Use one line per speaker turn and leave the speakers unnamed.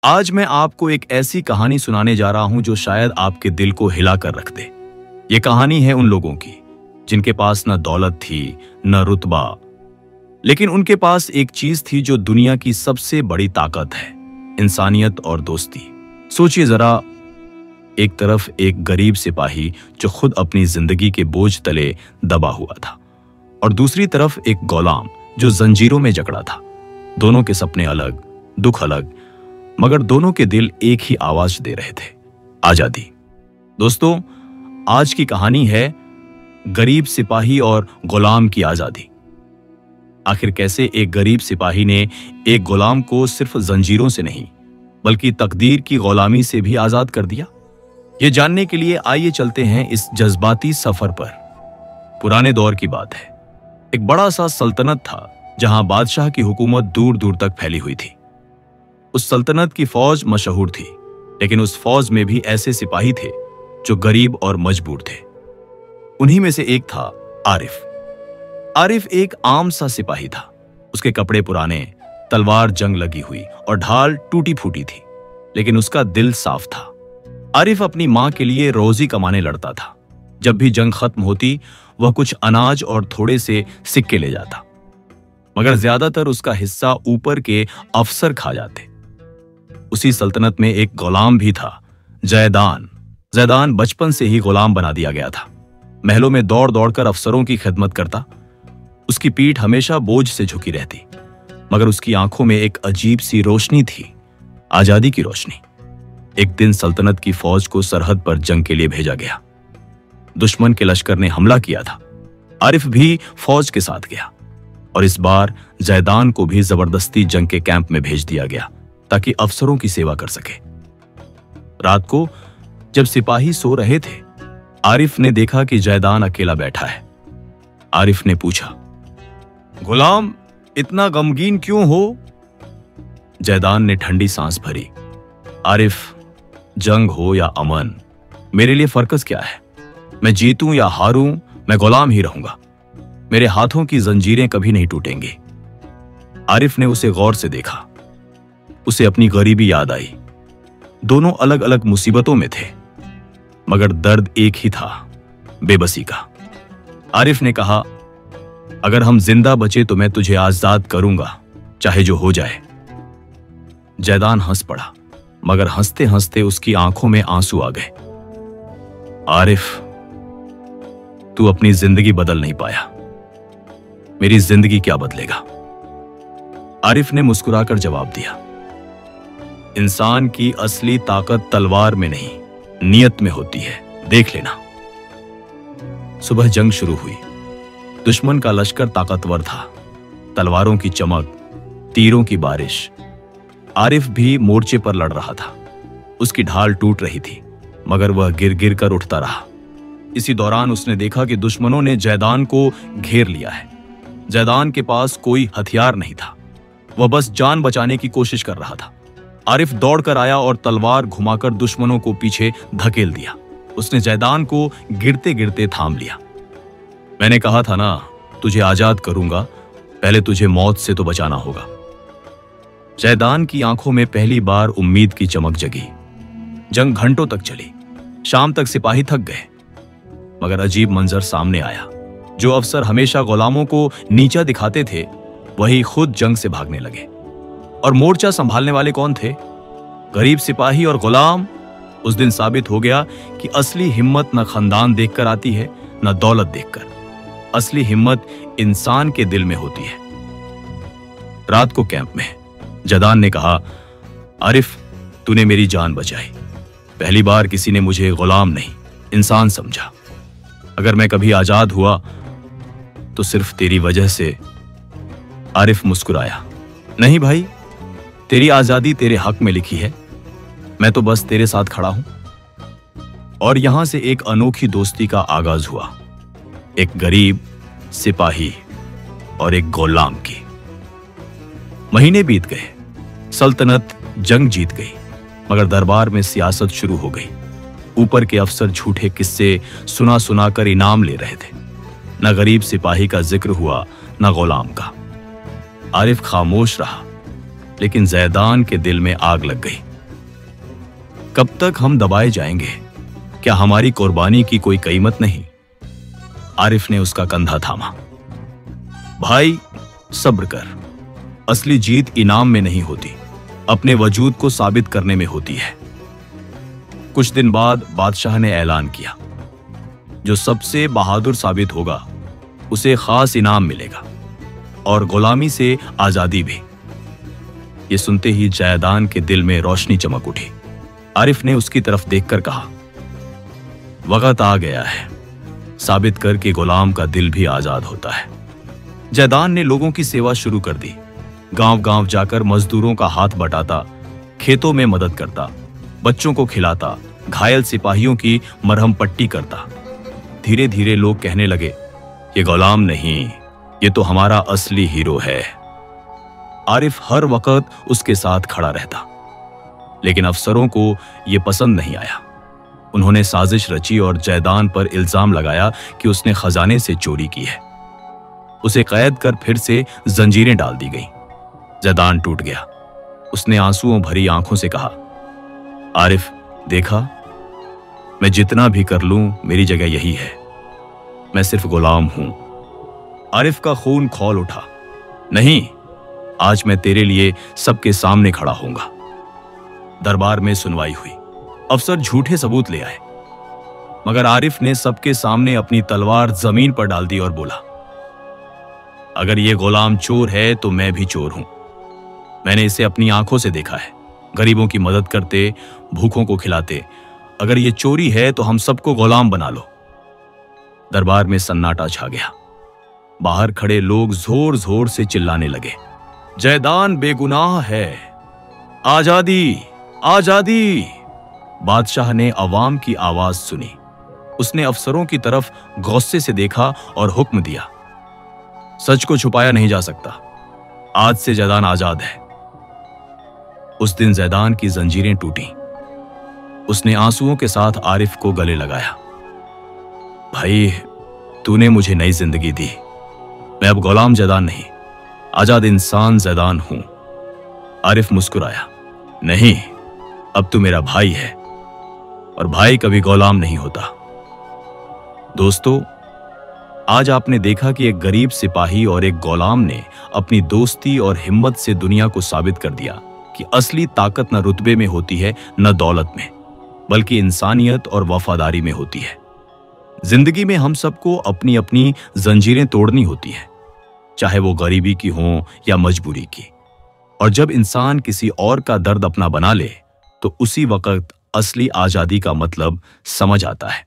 आज मैं आपको एक ऐसी कहानी सुनाने जा रहा हूं जो शायद आपके दिल को हिला कर रख दे। ये कहानी है उन लोगों की जिनके पास न दौलत थी न रुतबा, लेकिन उनके पास एक चीज थी जो दुनिया की सबसे बड़ी ताकत है, इंसानियत और दोस्ती। सोचिए जरा, एक तरफ एक गरीब सिपाही जो खुद अपनी जिंदगी के बोझ तले दबा हुआ था, और दूसरी तरफ एक गुलाम जो जंजीरों में जकड़ा था। दोनों के सपने अलग, दुख अलग, मगर दोनों के दिल एक ही आवाज दे रहे थे, आजादी। दोस्तों, आज की कहानी है गरीब सिपाही और गुलाम की आजादी। आखिर कैसे एक गरीब सिपाही ने एक गुलाम को सिर्फ जंजीरों से नहीं बल्कि तकदीर की गुलामी से भी आजाद कर दिया। यह जानने के लिए आइए चलते हैं इस जज्बाती सफर पर। पुराने दौर की बात है। एक बड़ा सा सल्तनत था जहां बादशाह की हुकूमत दूर दूर तक फैली हुई थी। उस सल्तनत की फौज मशहूर थी, लेकिन उस फौज में भी ऐसे सिपाही थे जो गरीब और मजबूर थे। उन्हीं में से एक था आरिफ। आरिफ एक आम सा सिपाही था। उसके कपड़े पुराने, तलवार जंग लगी हुई और ढाल टूटी फूटी थी, लेकिन उसका दिल साफ था। आरिफ अपनी मां के लिए रोजी कमाने लड़ता था। जब भी जंग खत्म होती, वह कुछ अनाज और थोड़े से सिक्के ले जाता, मगर ज्यादातर उसका हिस्सा ऊपर के अफसर खा जाते। उसी सल्तनत में एक गुलाम भी था, जैदान। जैदान बचपन से ही गुलाम बना दिया गया था। महलों में दौड़ दौड़कर अफसरों की खिदमत करता। उसकी पीठ हमेशा बोझ से झुकी रहती, मगर उसकी आंखों में एक अजीब सी रोशनी थी, आजादी की रोशनी। एक दिन सल्तनत की फौज को सरहद पर जंग के लिए भेजा गया। दुश्मन के लश्कर ने हमला किया था। आरिफ भी फौज के साथ गया, और इस बार जैदान को भी जबरदस्ती जंग के कैंप में भेज दिया गया ताकि अफसरों की सेवा कर सके। रात को जब सिपाही सो रहे थे, आरिफ ने देखा कि जैदान अकेला बैठा है। आरिफ ने पूछा, गुलाम, इतना गमगीन क्यों हो? जैदान ने ठंडी सांस भरी। आरिफ, जंग हो या अमन, मेरे लिए फर्कस क्या है? मैं जीतूं या हारूं, मैं गुलाम ही रहूंगा। मेरे हाथों की जंजीरें कभी नहीं टूटेंगी। आरिफ ने उसे गौर से देखा। उसे अपनी गरीबी याद आई। दोनों अलग अलग मुसीबतों में थे, मगर दर्द एक ही था, बेबसी का। आरिफ ने कहा, अगर हम जिंदा बचे तो मैं तुझे आजाद करूंगा, चाहे जो हो जाए। जैदान हंस पड़ा, मगर हंसते हंसते उसकी आंखों में आंसू आ गए। आरिफ, तू अपनी जिंदगी बदल नहीं पाया, मेरी जिंदगी क्या बदलेगा? आरिफ ने मुस्कुराकर जवाब दिया, इंसान की असली ताकत तलवार में नहीं, नियत में होती है, देख लेना। सुबह जंग शुरू हुई। दुश्मन का लश्कर ताकतवर था, तलवारों की चमक, तीरों की बारिश। आरिफ भी मोर्चे पर लड़ रहा था। उसकी ढाल टूट रही थी, मगर वह गिर गिर कर उठता रहा। इसी दौरान उसने देखा कि दुश्मनों ने जैदान को घेर लिया है। जैदान के पास कोई हथियार नहीं था, वह बस जान बचाने की कोशिश कर रहा था। आरिफ दौड़कर आया और तलवार घुमाकर दुश्मनों को पीछे धकेल दिया। उसने जैदान को गिरते गिरते थाम लिया। मैंने कहा था ना, तुझे आजाद करूंगा, पहले तुझे मौत से तो बचाना होगा। जैदान की आंखों में पहली बार उम्मीद की चमक जगी। जंग घंटों तक चली। शाम तक सिपाही थक गए, मगर अजीब मंजर सामने आया। जो अफसर हमेशा गुलामों को नीचा दिखाते थे, वही खुद जंग से भागने लगे। और मोर्चा संभालने वाले कौन थे? गरीब सिपाही और गुलाम। उस दिन साबित हो गया कि असली हिम्मत न खानदान देखकर आती है, न दौलत देखकर। असली हिम्मत इंसान के दिल में होती है। रात को कैंप में जैदान ने कहा, आरिफ, तूने मेरी जान बचाई। पहली बार किसी ने मुझे गुलाम नहीं, इंसान समझा। अगर मैं कभी आजाद हुआ तो सिर्फ तेरी वजह से। आरिफ मुस्कुराया, नहीं भाई, तेरी आजादी तेरे हक में लिखी है, मैं तो बस तेरे साथ खड़ा हूं। और यहां से एक अनोखी दोस्ती का आगाज हुआ, एक गरीब सिपाही और एक गुलाम की। महीने बीत गए। सल्तनत जंग जीत गई, मगर दरबार में सियासत शुरू हो गई। ऊपर के अफसर झूठे किस्से सुना सुना कर इनाम ले रहे थे। न गरीब सिपाही का जिक्र हुआ, न गुलाम का। आरिफ खामोश रहा, लेकिन जैदान के दिल में आग लग गई। कब तक हम दबाए जाएंगे? क्या हमारी कुर्बानी की कोई कीमत नहीं? आरिफ ने उसका कंधा थामा। भाई, सब्र कर। असली जीत इनाम में नहीं होती, अपने वजूद को साबित करने में होती है। कुछ दिन बाद बादशाह ने ऐलान किया, जो सबसे बहादुर साबित होगा उसे खास इनाम मिलेगा और गुलामी से आजादी भी। ये सुनते ही जैदान के दिल में रोशनी चमक उठी। आरिफ ने उसकी तरफ देखकर कहा, वक्त आ गया है, साबित कर कि गुलाम का दिल भी आजाद होता है। जैदान ने लोगों की सेवा शुरू कर दी। गांव गांव जाकर मजदूरों का हाथ बटाता, खेतों में मदद करता, बच्चों को खिलाता, घायल सिपाहियों की मरहम पट्टी करता। धीरे धीरे लोग कहने लगे, ये गुलाम नहीं, ये तो हमारा असली हीरो है। आरिफ हर वक्त उसके साथ खड़ा रहता, लेकिन अफसरों को यह पसंद नहीं आया। उन्होंने साजिश रची और जैदान पर इल्जाम लगाया कि उसने खजाने से चोरी की है। उसे कैद कर फिर से जंजीरें डाल दी गईं। जैदान टूट गया। उसने आंसुओं भरी आंखों से कहा, आरिफ, देखा, मैं जितना भी कर लूं मेरी जगह यही है, मैं सिर्फ गुलाम हूं। आरिफ का खून खौल उठा। नहीं, आज मैं तेरे लिए सबके सामने खड़ा होऊंगा। दरबार में सुनवाई हुई। अफसर झूठे सबूत ले आए, मगर आरिफ ने सबके सामने अपनी तलवार जमीन पर डाल दी और बोला, अगर ये गुलाम चोर है तो मैं भी चोर हूं। मैंने इसे अपनी आंखों से देखा है, गरीबों की मदद करते, भूखों को खिलाते। अगर ये चोरी है तो हम सबको गुलाम बना लो। दरबार में सन्नाटा छा गया। बाहर खड़े लोग जोर जोर से चिल्लाने लगे, जैदान बेगुनाह है, आजादी, आजादी। बादशाह ने अवाम की आवाज सुनी। उसने अफसरों की तरफ गुस्से से देखा और हुक्म दिया, सच को छुपाया नहीं जा सकता, आज से जैदान आजाद है। उस दिन जैदान की जंजीरें टूटी। उसने आंसुओं के साथ आरिफ को गले लगाया। भाई, तूने मुझे नई जिंदगी दी। मैं अब गुलाम जैदान नहीं, आजाद इंसान जैदान हूं। आरिफ मुस्कुराया। नहीं, अब तू मेरा भाई है और भाई कभी गुलाम नहीं होता। दोस्तों, आज आपने देखा कि एक गरीब सिपाही और एक गुलाम ने अपनी दोस्ती और हिम्मत से दुनिया को साबित कर दिया कि असली ताकत न रुतबे में होती है, न दौलत में, बल्कि इंसानियत और वफादारी में होती है। जिंदगी में हम सबको अपनी अपनी जंजीरें तोड़नी होती है, चाहे वो गरीबी की हो या मजबूरी की। और जब इंसान किसी और का दर्द अपना बना ले, तो उसी वक्त असली आजादी का मतलब समझ आता है।